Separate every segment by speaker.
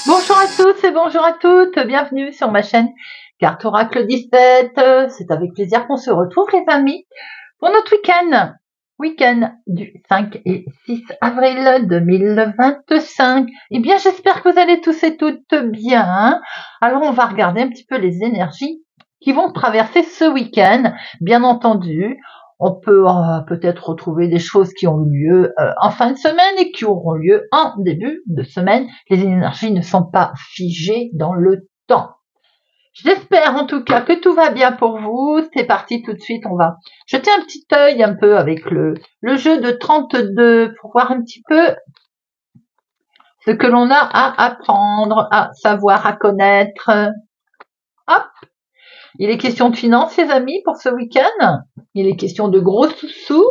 Speaker 1: Bonjour à tous et bonjour à toutes, bienvenue sur ma chaîne Carte Oracle 17. C'est avec plaisir qu'on se retrouve les amis pour notre week-end du 5 et 6 avril 2025. Eh bien j'espère que vous allez tous et toutes bien. Alors on va regarder un petit peu les énergies qui vont traverser ce week-end, bien entendu. On peut peut-être retrouver des choses qui ont eu lieu en fin de semaine et qui auront lieu en début de semaine. Les énergies ne sont pas figées dans le temps. J'espère en tout cas que tout va bien pour vous. C'est parti tout de suite. On va jeter un petit œil un peu avec le jeu de 32 pour voir un petit peu ce que l'on a à apprendre, à savoir, à connaître. Hop. Il est question de finances, les amis, pour ce week-end. Il est question de gros sous.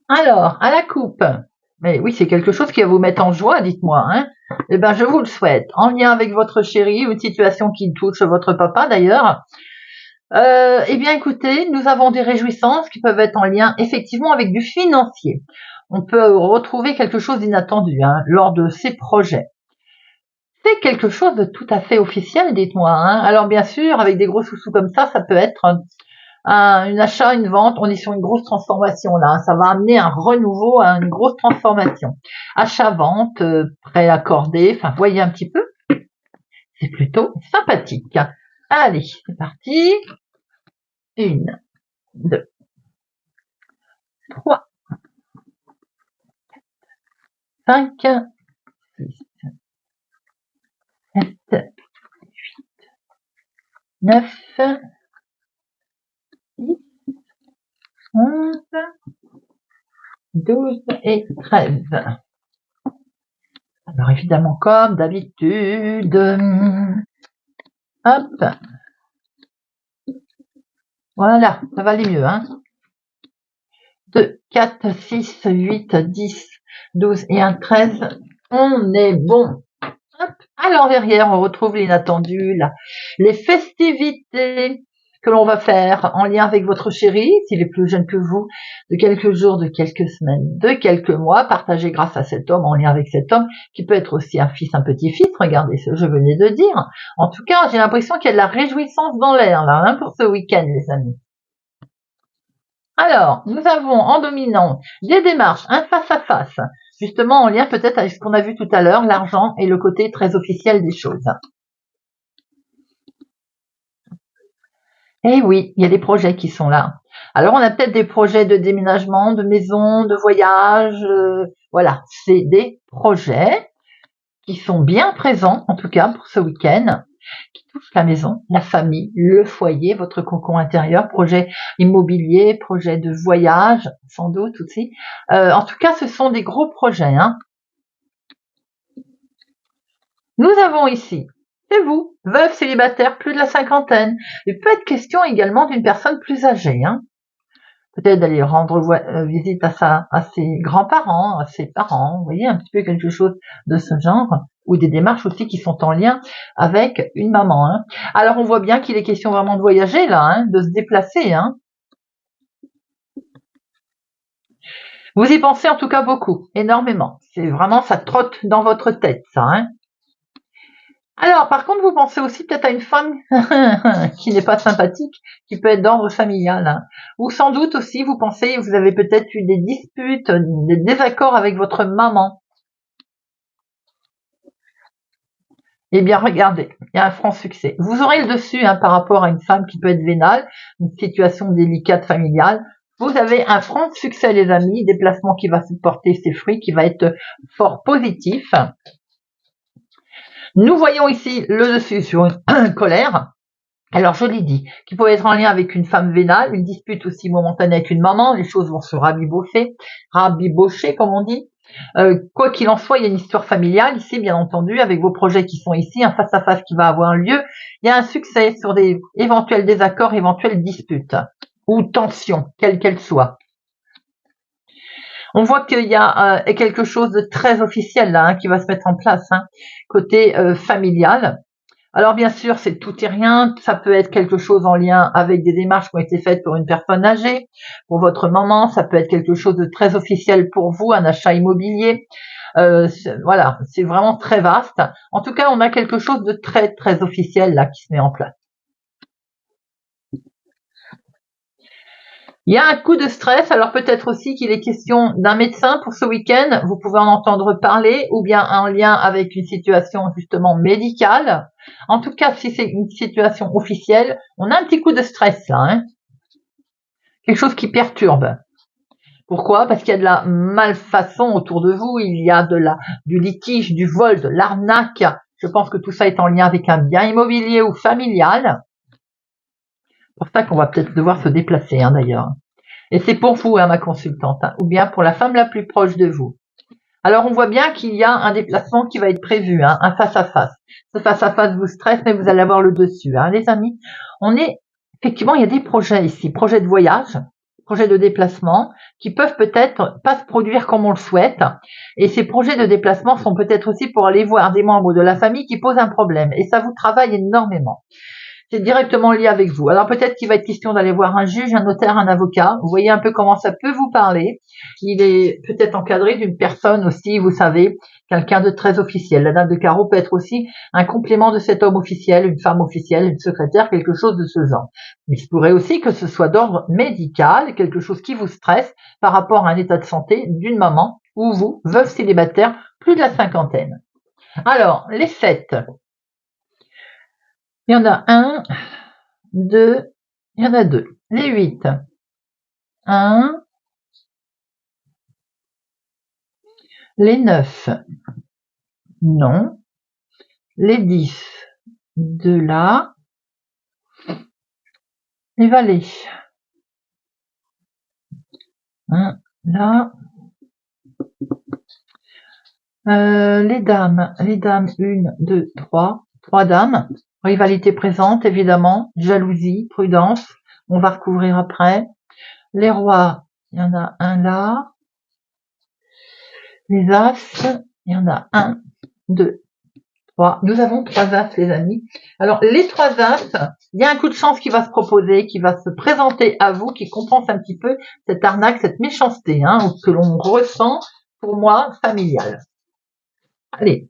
Speaker 1: Alors, à la coupe. Mais oui, c'est quelque chose qui va vous mettre en joie, dites-moi. Hein. Eh ben, je vous le souhaite. En lien avec votre chéri, ou une situation qui touche votre papa d'ailleurs. Eh bien, écoutez, nous avons des réjouissances qui peuvent être en lien effectivement avec du financier. On peut retrouver quelque chose d'inattendu lors de ces projets. C'est quelque chose de tout à fait officiel, dites-moi. Alors bien sûr, avec des gros sous-sous comme ça peut être un achat, une vente, on est sur une grosse transformation là. Ça va amener un renouveau, une grosse transformation. Achat-vente, prêt accordé, enfin voyez un petit peu. C'est plutôt sympathique. Allez, c'est parti. 1, 2, 3, 5, 6, 7, 9, 10, 11, 12 et 13. Alors évidemment, comme d'habitude, hop, voilà, ça va aller mieux. 2, 4, 6, 8, 10, 12 et 1, 13. On est bon. Hop. Alors derrière, on retrouve l'inattendu, les festivités que l'on va faire en lien avec votre chéri, s'il est plus jeune que vous, de quelques jours, de quelques semaines, de quelques mois, partagé grâce à cet homme, en lien avec cet homme, qui peut être aussi un fils, un petit-fils, regardez ce que je venais de dire. En tout cas, j'ai l'impression qu'il y a de la réjouissance dans l'air, là, pour ce week-end, les amis. Alors, nous avons en dominant des démarches, un face-à-face, justement en lien peut-être avec ce qu'on a vu tout à l'heure, l'argent et le côté très officiel des choses. Eh oui, il y a des projets qui sont là. Alors, on a peut-être des projets de déménagement, de maison, de voyage. Voilà, c'est des projets qui sont bien présents, en tout cas pour ce week-end, qui touchent la maison, la famille, le foyer, votre cocon intérieur, projet immobilier, projet de voyage, sans doute aussi. En tout cas, ce sont des gros projets. Nous avons ici, c'est vous, veuve célibataire, plus de la cinquantaine. Il peut être question également d'une personne plus âgée. Peut-être d'aller rendre visite à ses grands-parents, à ses parents, vous voyez, un petit peu quelque chose de ce genre, ou des démarches aussi qui sont en lien avec une maman. Alors on voit bien qu'il est question vraiment de voyager là, de se déplacer. Vous y pensez en tout cas beaucoup, énormément. C'est vraiment, ça trotte dans votre tête, ça. Alors, par contre, vous pensez aussi peut-être à une femme qui n'est pas sympathique, qui peut être d'ordre familial. Ou sans doute aussi, vous pensez, vous avez peut-être eu des disputes, des désaccords avec votre maman. Eh bien, regardez, il y a un franc succès. Vous aurez le dessus par rapport à une femme qui peut être vénale, une situation délicate familiale. Vous avez un franc succès, les amis, déplacement qui va porter ses fruits, qui va être fort positif. Nous voyons ici le dessus sur une colère. Alors, je l'ai dit, qui peut être en lien avec une femme vénale, une dispute aussi momentanée avec une maman, les choses vont se rabibocher, comme on dit. Quoi qu'il en soit, il y a une histoire familiale ici, bien entendu, avec vos projets qui sont ici, un face-à-face qui va avoir lieu. Il y a un succès sur des éventuels désaccords, éventuelles disputes ou tensions, quelles qu'elles soient. On voit qu'il y a quelque chose de très officiel là, qui va se mettre en place, côté familial. Alors bien sûr, c'est tout et rien. Ça peut être quelque chose en lien avec des démarches qui ont été faites pour une personne âgée, pour votre maman. Ça peut être quelque chose de très officiel pour vous, un achat immobilier. Voilà, c'est vraiment très vaste. En tout cas, on a quelque chose de très très officiel là qui se met en place. Il y a un coup de stress, alors peut-être aussi qu'il est question d'un médecin pour ce week-end, vous pouvez en entendre parler, ou bien en lien avec une situation justement médicale. En tout cas, si c'est une situation officielle, on a un petit coup de stress là, hein, quelque chose qui perturbe. Pourquoi? Parce qu'il y a de la malfaçon autour de vous, il y a du litige, du vol, de l'arnaque. Je pense que tout ça est en lien avec un bien immobilier ou familial. C'est pour ça qu'on va peut-être devoir se déplacer hein, d'ailleurs. Et c'est pour vous, hein, ma consultante, hein, ou bien pour la femme la plus proche de vous. Alors, on voit bien qu'il y a un déplacement qui va être prévu, hein, un face-à-face. Ce face-à-face vous stresse, mais vous allez avoir le dessus. Hein, les amis, effectivement, il y a des projets ici, projets de voyage, projets de déplacement, qui peuvent peut-être pas se produire comme on le souhaite. Et ces projets de déplacement sont peut-être aussi pour aller voir des membres de la famille qui posent un problème. Et ça vous travaille énormément. C'est directement lié avec vous. Alors peut-être qu'il va être question d'aller voir un juge, un notaire, un avocat. Vous voyez un peu comment ça peut vous parler. Il est peut-être encadré d'une personne aussi, vous savez, quelqu'un de très officiel. La dame de carreau peut être aussi un complément de cet homme officiel, une femme officielle, une secrétaire, quelque chose de ce genre. Mais il se pourrait aussi que ce soit d'ordre médical, quelque chose qui vous stresse par rapport à un état de santé d'une maman ou vous, veuve célibataire, plus de la cinquantaine. Alors, les fêtes. Il y en a un, deux, il y en a deux. Les 8. 1. Les 9. Non. Les 10. 2 là. Les valets. 1 là. Les dames. Les dames, 1, 2, 3. 3 dames. Rivalité présente, évidemment. Jalousie, prudence. On va recouvrir après. Les rois, il y en a un là. Les as, il y en a 1, 2, 3. Nous avons 3 as, les amis. Alors, les 3 as, il y a un coup de chance qui va se proposer, qui va se présenter à vous, qui compense un petit peu cette arnaque, cette méchanceté, hein, que l'on ressent, pour moi, familiale. Allez.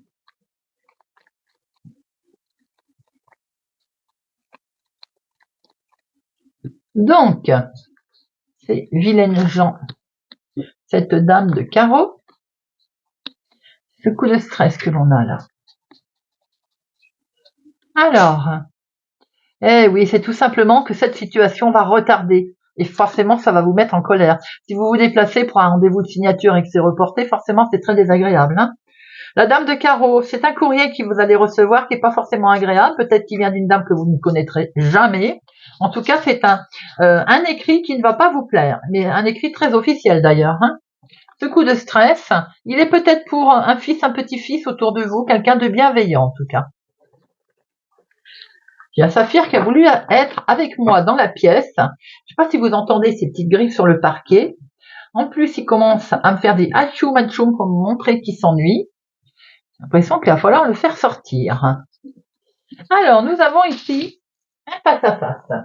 Speaker 1: Donc, c'est vilaine Jean, cette dame de carreau. Ce coup de stress que l'on a là. Alors, oui, c'est tout simplement que cette situation va retarder. Et forcément, ça va vous mettre en colère. Si vous vous déplacez pour un rendez-vous de signature et que c'est reporté, forcément, c'est très désagréable. Hein. La dame de carreau, c'est un courrier que vous allez recevoir qui n'est pas forcément agréable. Peut-être qu'il vient d'une dame que vous ne connaîtrez jamais. En tout cas, c'est un écrit qui ne va pas vous plaire. Mais un écrit très officiel d'ailleurs. Hein. Ce coup de stress, il est peut-être pour un fils, un petit-fils autour de vous, quelqu'un de bienveillant en tout cas. Il y a Saphir qui a voulu être avec moi dans la pièce. Je ne sais pas si vous entendez ces petites griffes sur le parquet. En plus, il commence à me faire des hachoum hachoum pour me montrer qu'il s'ennuie. J'ai l'impression qu'il va falloir le faire sortir. Alors, nous avons ici un face-à-face.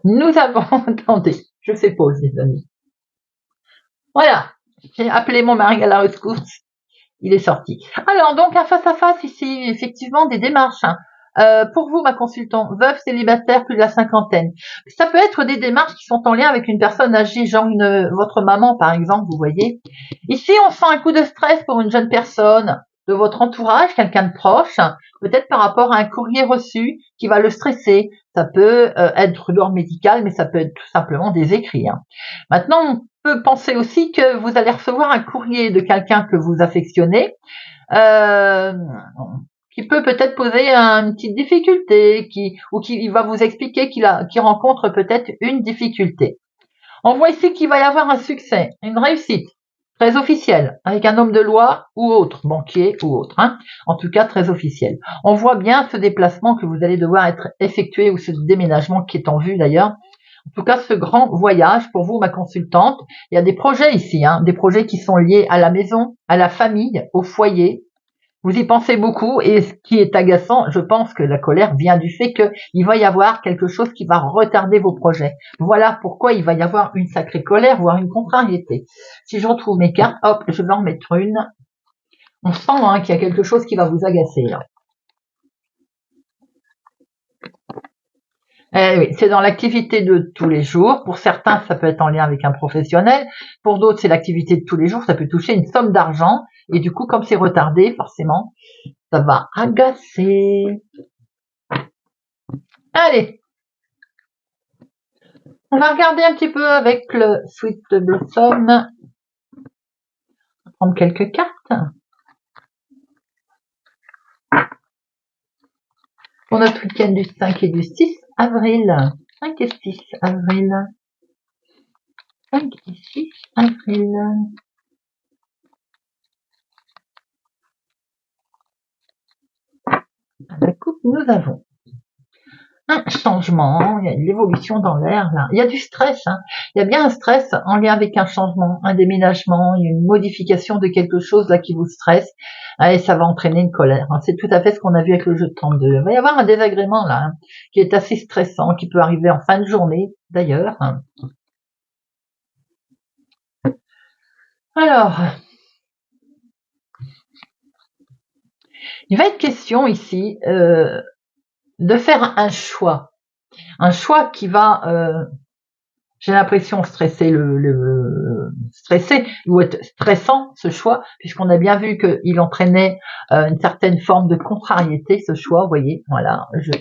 Speaker 1: Nous avons, attendez, je fais pause les amis. Voilà, j'ai appelé mon mari à la rescousse. Il est sorti. Alors, donc un face-à-face ici, effectivement, des démarches. Pour vous, ma consultante, veuve, célibataire, plus de la cinquantaine. Ça peut être des démarches qui sont en lien avec une personne âgée, genre votre maman, par exemple, vous voyez. Ici, on sent un coup de stress pour une jeune personne de votre entourage, quelqu'un de proche, peut-être par rapport à un courrier reçu qui va le stresser. Ça peut être d'ordre médical, mais ça peut être tout simplement des écrits. Hein. Maintenant, on peut penser aussi que vous allez recevoir un courrier de quelqu'un que vous affectionnez, qui peut peut-être poser une petite difficulté, qui va vous expliquer qu'il rencontre peut-être une difficulté. On voit ici qu'il va y avoir un succès, une réussite, très officielle, avec un homme de loi ou autre, banquier ou autre, hein. En tout cas très officiel. On voit bien ce déplacement que vous allez devoir être effectué, ou ce déménagement qui est en vue d'ailleurs. En tout cas, ce grand voyage pour vous, ma consultante. Il y a des projets ici, hein, des projets qui sont liés à la maison, à la famille, au foyer. Vous y pensez beaucoup et ce qui est agaçant, je pense que la colère vient du fait qu'il va y avoir quelque chose qui va retarder vos projets. Voilà pourquoi il va y avoir une sacrée colère, voire une contrariété. Si je retrouve mes cartes, hop, je vais en mettre une. On sent hein, qu'il y a quelque chose qui va vous agacer. Là. Oui, c'est dans l'activité de tous les jours. Pour certains, ça peut être en lien avec un professionnel. Pour d'autres, c'est l'activité de tous les jours. Ça peut toucher une somme d'argent. Et du coup, comme c'est retardé, forcément, ça va agacer. Allez, on va regarder un petit peu avec le Sweet Blossom. On va prendre quelques cartes. Pour notre week-end du 5 et du 6 avril. 5 et 6 avril. 5 et 6 avril. À la coupe, nous avons un changement, il y a de l'évolution dans l'air là. Il y a du stress, hein. Il y a bien un stress en lien avec un changement, un déménagement, il y a une modification de quelque chose là qui vous stresse et ça va entraîner une colère. Hein. C'est tout à fait ce qu'on a vu avec le jeu de 32. Il va y avoir un désagrément là hein, qui est assez stressant, qui peut arriver en fin de journée d'ailleurs. Hein. Alors, il va être question ici de faire un choix qui va j'ai l'impression stresser stresser ou être stressant ce choix, puisqu'on a bien vu qu'il entraînait une certaine forme de contrariété, ce choix, vous voyez, voilà, je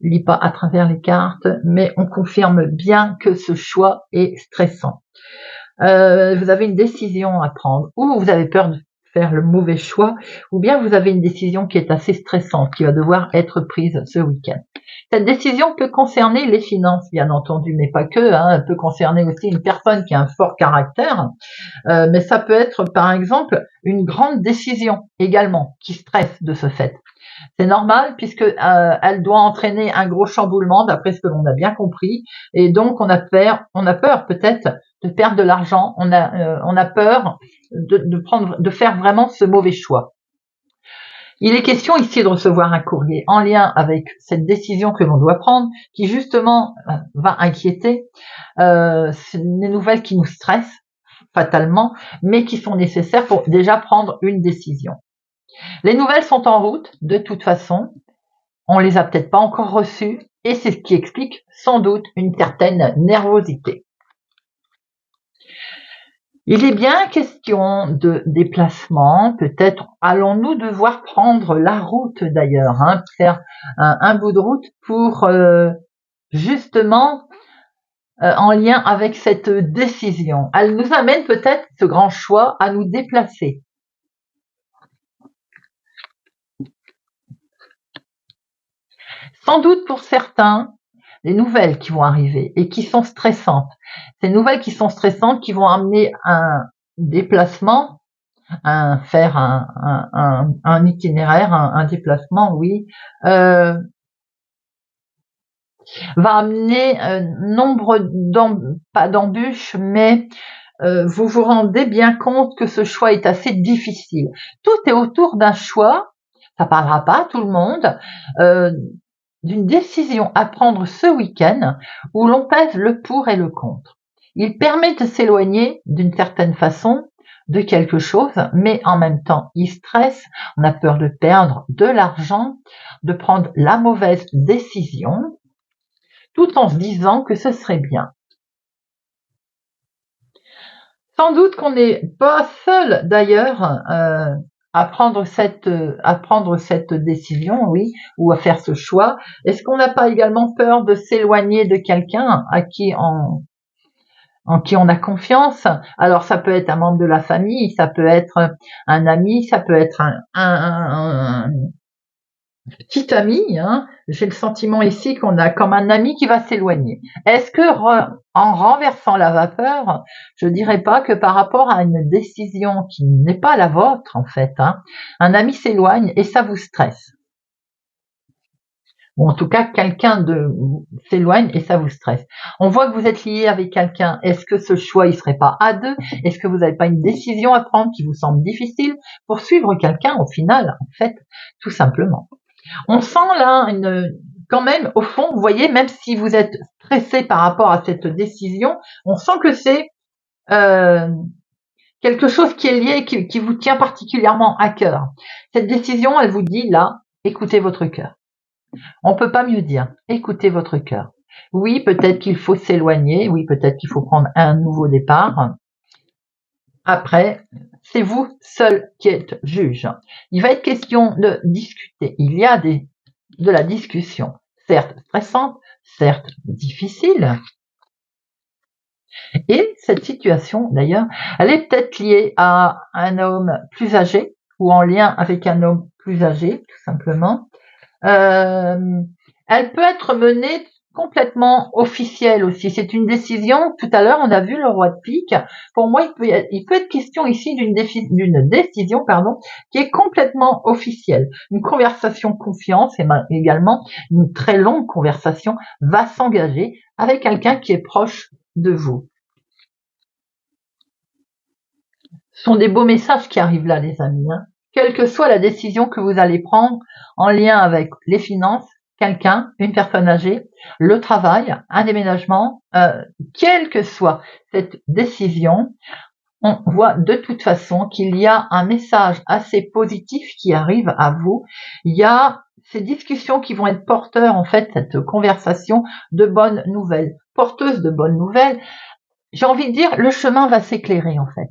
Speaker 1: lis pas à travers les cartes, mais on confirme bien que ce choix est stressant. Vous avez une décision à prendre, ou vous avez peur de faire le mauvais choix, ou bien vous avez une décision qui est assez stressante, qui va devoir être prise ce week-end. Cette décision peut concerner les finances, bien entendu, mais pas que. Hein, elle peut concerner aussi une personne qui a un fort caractère, mais ça peut être, par exemple, une grande décision également qui stresse de ce fait. C'est normal puisque elle doit entraîner un gros chamboulement, d'après ce que l'on a bien compris, et donc on a peur peut-être de perdre de l'argent, on a peur de faire vraiment ce mauvais choix. Il est question ici de recevoir un courrier en lien avec cette décision que l'on doit prendre, qui justement va inquiéter. C'est des nouvelles qui nous stressent fatalement, mais qui sont nécessaires pour déjà prendre une décision. Les nouvelles sont en route, de toute façon. On les a peut-être pas encore reçues, et c'est ce qui explique sans doute une certaine nervosité. Il est bien question de déplacement, peut-être allons-nous devoir prendre la route d'ailleurs, hein, faire un bout de route pour justement en lien avec cette décision. Elle nous amène peut-être ce grand choix à nous déplacer. Sans doute pour certains, des nouvelles qui vont arriver et qui sont stressantes. Ces nouvelles qui sont stressantes qui vont amener un déplacement, faire un itinéraire, un déplacement, oui, va amener nombre pas d'embûches, mais vous vous rendez bien compte que ce choix est assez difficile. Tout est autour d'un choix, ça parlera pas à tout le monde, d'une décision à prendre ce week-end où l'on pèse le pour et le contre. Il permet de s'éloigner d'une certaine façon de quelque chose, mais en même temps, il stresse, on a peur de perdre de l'argent, de prendre la mauvaise décision, tout en se disant que ce serait bien. Sans doute qu'on n'est pas seul d'ailleurs à prendre cette décision, oui, ou à faire ce choix. Est-ce qu'on n'a pas également peur de s'éloigner de quelqu'un en qui on a confiance? Alors ça peut être un membre de la famille, ça peut être un ami, ça peut être un petit ami, hein. J'ai le sentiment ici qu'on a comme un ami qui va s'éloigner. Est-ce que en renversant la vapeur, je dirais pas que par rapport à une décision qui n'est pas la vôtre en fait, hein, un ami s'éloigne et ça vous stresse. ou en tout cas quelqu'un s'éloigne et ça vous stresse. On voit que vous êtes lié avec quelqu'un. Est-ce que ce choix il serait pas à deux? Est-ce que vous n'avez pas une décision à prendre qui vous semble difficile pour suivre quelqu'un au final, en fait, tout simplement. On sent là quand même au fond, vous voyez, même si vous êtes stressé par rapport à cette décision, on sent que c'est quelque chose qui est lié, qui vous tient particulièrement à cœur. Cette décision, elle vous dit là, écoutez votre cœur. On peut pas mieux dire. Écoutez votre cœur. Oui, peut-être qu'il faut s'éloigner. Oui, peut-être qu'il faut prendre un nouveau départ. Après, c'est vous seul qui êtes juge. Il va être question de discuter. Il y a de la discussion, certes stressante, certes difficile. Et cette situation, d'ailleurs, elle est peut-être liée à un homme plus âgé ou en lien avec un homme plus âgé, tout simplement. Elle peut être menée complètement officielle aussi. C'est une décision. Tout à l'heure, on a vu le roi de pique. Pour moi, il peut être question ici d'une décision, qui est complètement officielle. Une conversation confiance et également une très longue conversation va s'engager avec quelqu'un qui est proche de vous. Ce sont des beaux messages qui arrivent là, les amis. Quelle que soit la décision que vous allez prendre en lien avec les finances, quelqu'un, une personne âgée, le travail, un déménagement, quelle que soit cette décision, on voit de toute façon qu'il y a un message assez positif qui arrive à vous. Il y a ces discussions qui vont être porteurs, en fait, cette conversation de bonnes nouvelles, porteuse de bonnes nouvelles. J'ai envie de dire, le chemin va s'éclairer, en fait.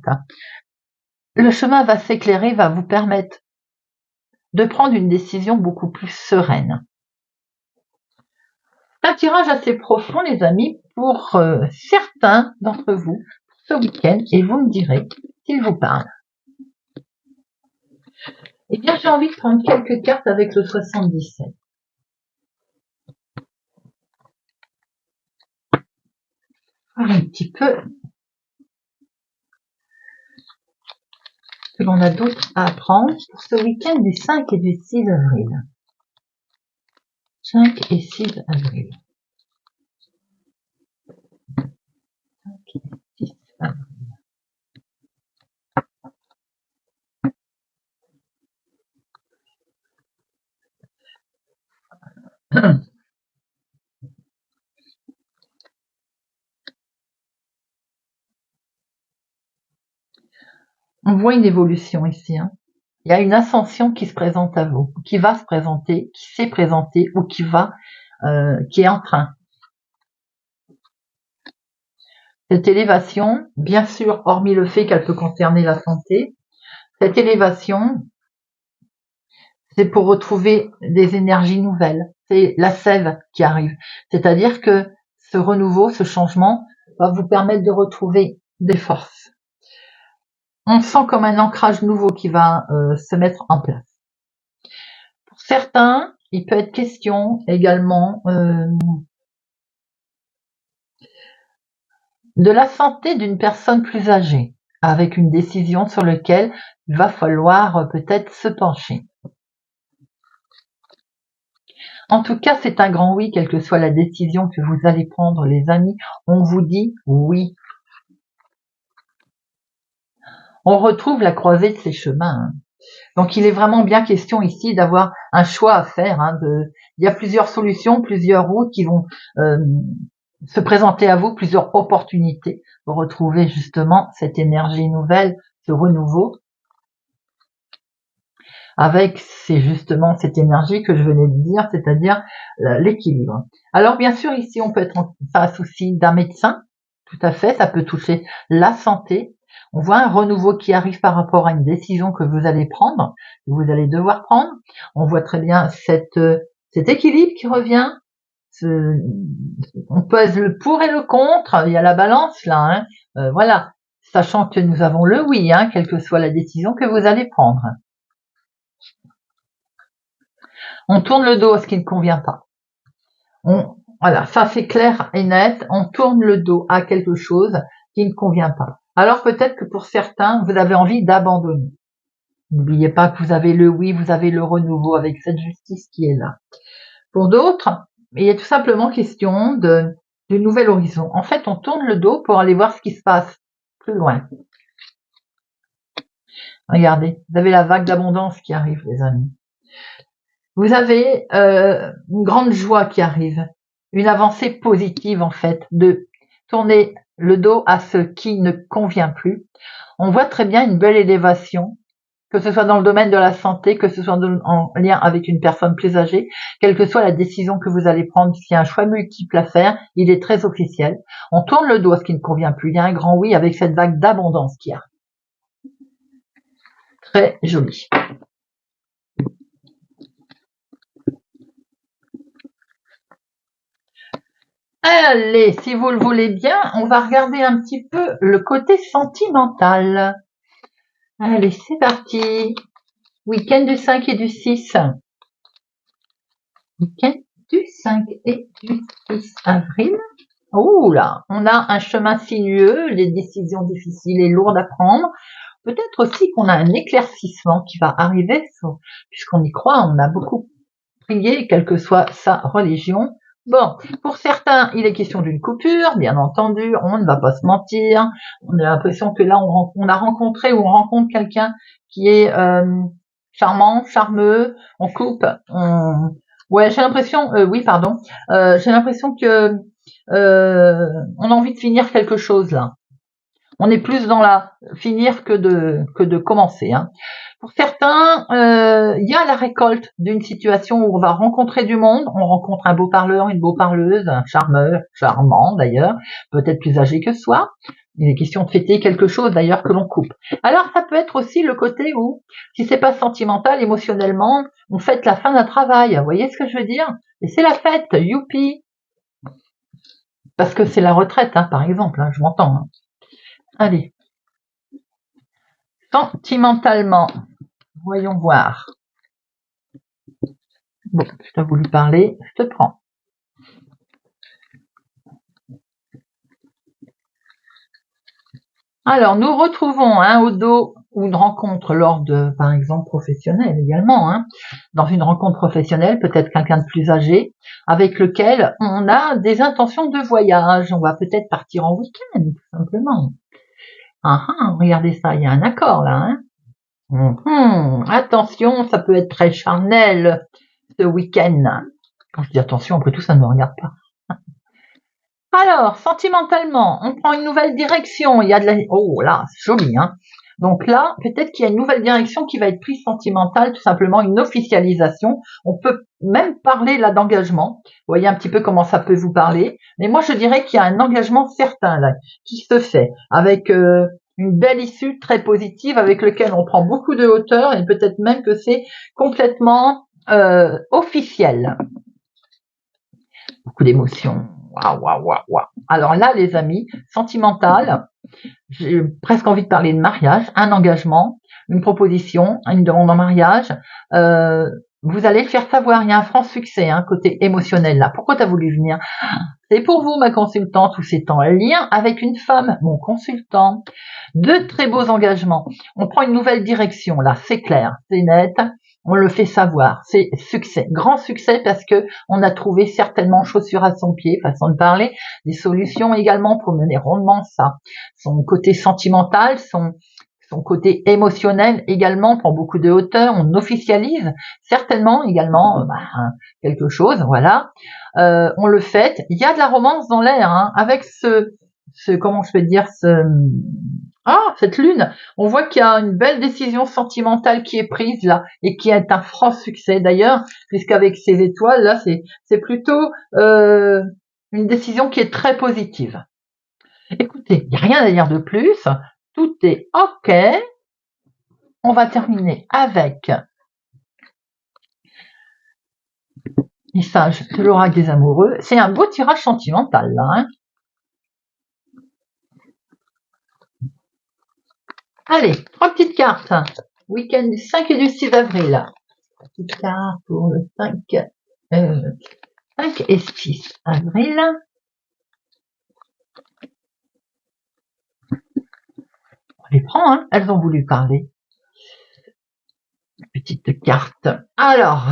Speaker 1: Le chemin va s'éclairer, va vous permettre de prendre une décision beaucoup plus sereine. Un tirage assez profond, les amis, pour certains d'entre vous ce week-end, et vous me direz s'il vous parle. Eh bien, j'ai envie de prendre quelques cartes avec le 77. Voir un petit peu ce que l'on a d'autre à apprendre pour ce week-end du 5 et du 6 avril. 5 et 6 avril. 5 et 6 avril. On voit une évolution ici. Il y a une ascension qui se présente à vous, qui va se présenter, qui s'est présentée ou qui est en train. Cette élévation, bien sûr, hormis le fait qu'elle peut concerner la santé, cette élévation, c'est pour retrouver des énergies nouvelles. C'est la sève qui arrive. C'est-à-dire que ce renouveau, ce changement va vous permettre de retrouver des forces. On sent comme un ancrage nouveau qui va se mettre en place. Pour certains, il peut être question également de la santé d'une personne plus âgée, avec une décision sur laquelle il va falloir peut-être se pencher. En tout cas, c'est un grand oui, quelle que soit la décision que vous allez prendre, les amis. On vous dit oui. On retrouve la croisée de ces chemins. Donc, il est vraiment bien question ici d'avoir un choix à faire. Il y a plusieurs solutions, plusieurs routes qui vont se présenter à vous, plusieurs opportunités pour retrouver justement cette énergie nouvelle, ce renouveau. Avec justement cette énergie que je venais de dire, c'est-à-dire l'équilibre. Alors bien sûr, ici, on peut être en face aussi d'un médecin, tout à fait, ça peut toucher la santé. On voit un renouveau qui arrive par rapport à une décision que vous allez prendre, que vous allez devoir prendre. On voit très bien cet équilibre qui revient. On pèse le pour et le contre, il y a la balance là, voilà, sachant que nous avons le oui, quelle que soit la décision que vous allez prendre. On tourne le dos à ce qui ne convient pas. Voilà, ça c'est clair et net. On tourne le dos à quelque chose qui ne convient pas. Alors peut-être que pour certains, vous avez envie d'abandonner. N'oubliez pas que vous avez le oui, vous avez le renouveau avec cette justice qui est là. Pour d'autres, il est tout simplement question de nouvel horizon. En fait, on tourne le dos pour aller voir ce qui se passe plus loin. Regardez, vous avez la vague d'abondance qui arrive, les amis. Vous avez une grande joie qui arrive, une avancée positive en fait, de tourner le dos à ce qui ne convient plus. On voit très bien une belle élévation, que ce soit dans le domaine de la santé, que ce soit en lien avec une personne plus âgée, quelle que soit la décision que vous allez prendre, s'il y a un choix multiple à faire, il est très officiel. On tourne le dos à ce qui ne convient plus. Il y a un grand oui avec cette vague d'abondance qui arrive. Très joli. Allez, si vous le voulez bien, on va regarder un petit peu le côté sentimental. Allez, c'est parti. Week-end du 5 et du 6. Week-end du 5 et du 6 avril. Oh là, on a un chemin sinueux, les décisions difficiles et lourdes à prendre. Peut-être aussi qu'on a un éclaircissement qui va arriver, puisqu'on y croit, on a beaucoup prié, quelle que soit sa religion. Bon, pour certains, il est question d'une coupure, bien entendu, on ne va pas se mentir. On a l'impression que là, on a rencontré ou on rencontre quelqu'un qui est charmant, charmeux, on coupe, ouais, j'ai l'impression, oui, pardon, j'ai l'impression que on a envie de finir quelque chose là. On est plus dans la finir que de commencer. Hein. Pour certains, il y a la récolte d'une situation où on va rencontrer du monde. On rencontre un beau parleur, une beau parleuse, un charmeur, charmant d'ailleurs, peut-être plus âgé que soi. Il est question de fêter quelque chose d'ailleurs que l'on coupe. Alors ça peut être aussi le côté où, si c'est pas sentimental, émotionnellement, on fête la fin d'un travail. Vous voyez ce que je veux dire? Et c'est la fête, youpi! Parce que c'est la retraite, hein, par exemple, hein, je m'entends. Hein. Allez. Sentimentalement, voyons voir. Bon, je t'ai voulu parler, je te prends. Alors, nous retrouvons au dos une rencontre lors de, par exemple, professionnelle également. Hein. Dans une rencontre professionnelle, peut-être quelqu'un de plus âgé, avec lequel on a des intentions de voyage. On va peut-être partir en week-end, tout simplement. Regardez ça, il y a un accord là. Hein. Attention, ça peut être très charnel ce week-end. Quand je dis attention, après tout, ça ne me regarde pas. Alors, sentimentalement, on prend une nouvelle direction. Il y a de la... Oh là, c'est joli, hein. Donc là, peut-être qu'il y a une nouvelle direction qui va être prise sentimentale, tout simplement une officialisation. On peut même parler là d'engagement. Vous voyez un petit peu comment ça peut vous parler. Mais moi, je dirais qu'il y a un engagement certain là qui se fait avec une belle issue très positive avec lequel on prend beaucoup de hauteur et peut-être même que c'est complètement officiel. Beaucoup d'émotions. Waouh. Alors là, les amis, sentimental, j'ai presque envie de parler de mariage, un engagement, une proposition, une demande en mariage. Vous allez le faire savoir, il y a un franc succès, hein, côté émotionnel là. Pourquoi tu as voulu venir? C'est pour vous, ma consultante, ou c'est en lien avec une femme, mon consultant. De très beaux engagements. On prend une nouvelle direction là, c'est clair, c'est net. On le fait savoir, c'est succès, grand succès parce que on a trouvé certainement chaussure à son pied, façon de parler, des solutions également pour mener rondement ça. Son côté sentimental, son côté émotionnel également prend beaucoup de hauteur, on officialise certainement également quelque chose, voilà. On le fête, il y a de la romance dans l'air, hein, avec ce comment je peux dire, cette lune, on voit qu'il y a une belle décision sentimentale qui est prise là et qui est un franc succès d'ailleurs, puisqu'avec ces étoiles là, c'est plutôt une décision qui est très positive. Écoutez, il n'y a rien à dire de plus, tout est ok. On va terminer avec les sages de l'oracle des amoureux. C'est un beau tirage sentimental là. Hein. Allez, 3 petites cartes. Week-end du 5 et du 6 avril. Petite carte pour le 5 et 6 avril. On les prend, hein. Elles ont voulu parler. Petite carte. Alors,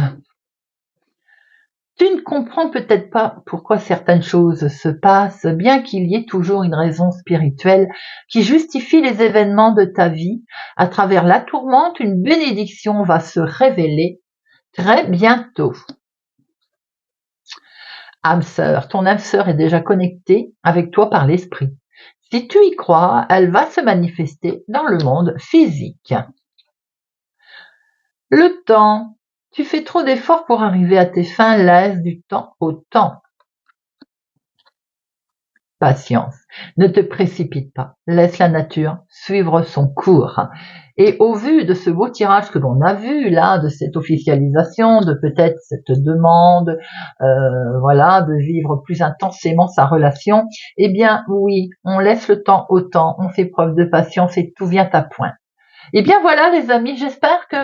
Speaker 1: Tu ne comprends peut-être pas pourquoi certaines choses se passent, bien qu'il y ait toujours une raison spirituelle qui justifie les événements de ta vie. À travers la tourmente, une bénédiction va se révéler très bientôt. Âme sœur, ton âme sœur est déjà connectée avec toi par l'esprit. Si tu y crois, elle va se manifester dans le monde physique. Le temps. Tu fais trop d'efforts pour arriver à tes fins, laisse du temps au temps. Patience. Ne te précipite pas. Laisse la nature suivre son cours. Et au vu de ce beau tirage que l'on a vu là, de cette officialisation, de peut-être cette demande, voilà, de vivre plus intensément sa relation, eh bien oui, on laisse le temps au temps, on fait preuve de patience et tout vient à point. Eh bien voilà les amis, j'espère que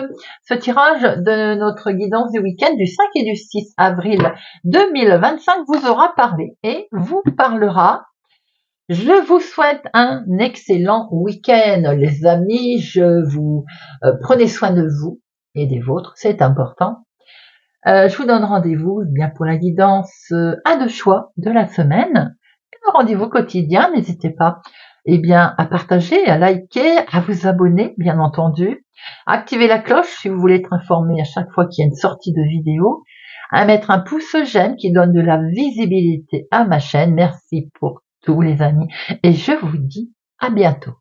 Speaker 1: ce tirage de notre guidance du week-end du 5 et du 6 avril 2025 vous aura parlé et vous parlera. Je vous souhaite un excellent week-end les amis, je vous prenez soin de vous et des vôtres, c'est important. Je vous donne rendez-vous bien pour la guidance à deux choix de la semaine. Et le rendez-vous quotidien, n'hésitez pas à partager, à liker, à vous abonner, bien entendu. Activez la cloche si vous voulez être informé à chaque fois qu'il y a une sortie de vidéo. À mettre un pouce j'aime qui donne de la visibilité à ma chaîne. Merci pour tous les amis et je vous dis à bientôt.